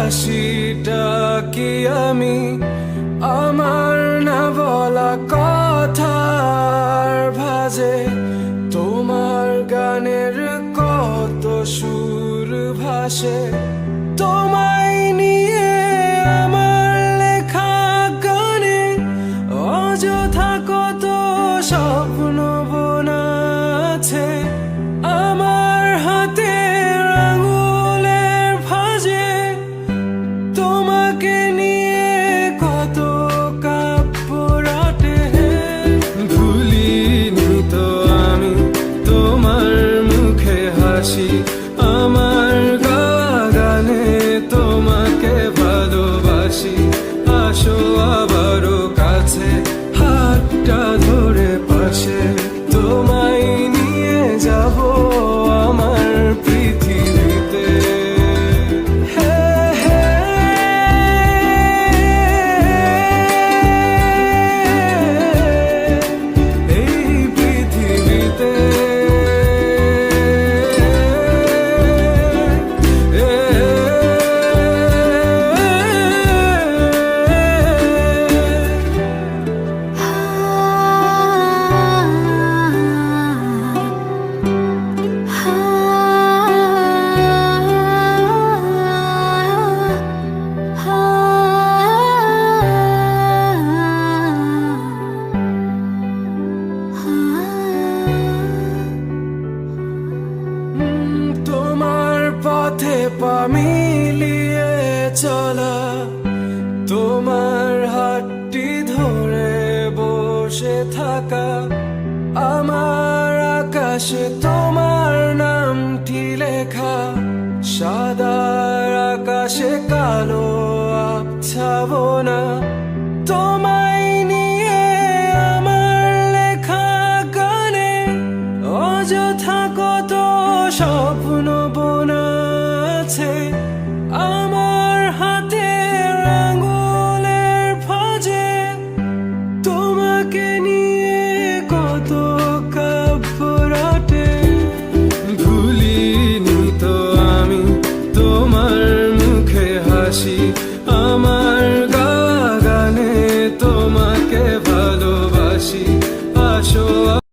হাসিটা কি আমি আমার না বলা কথার ভাজে, তোমার গানের কত সুর ভাসে, তোমায় নিয়ে আমার লেখা গানে অযথা কত স্বপ্ন বোনা আছে আমার হাতের আঙুলের ভাঁজে, তোমাকে নিয়ে কত কাব্য রটে। ভুলিনি তো আমি তোমার মুখে হাসি, আমার গাওয়া গানে তোমাকে ভালোবাসি। আসো আবারও কাছে, হাতটা ধরে পাশে, তোমায় নিয়ে যাব আমার পৃথিবীতে। এই পৃথিবীতে তোমার পথে পা মিলিয়ে চলা, তোমার হাতটি ধরে বসে থাকা, আমার আকাশে তোমার নামটি লেখা, সাদার আকাশে কালো আবছাবনা, তোমায় নিয়ে আমার লেখা গানে অযথা কত স্বপ্ন বোনা আছে।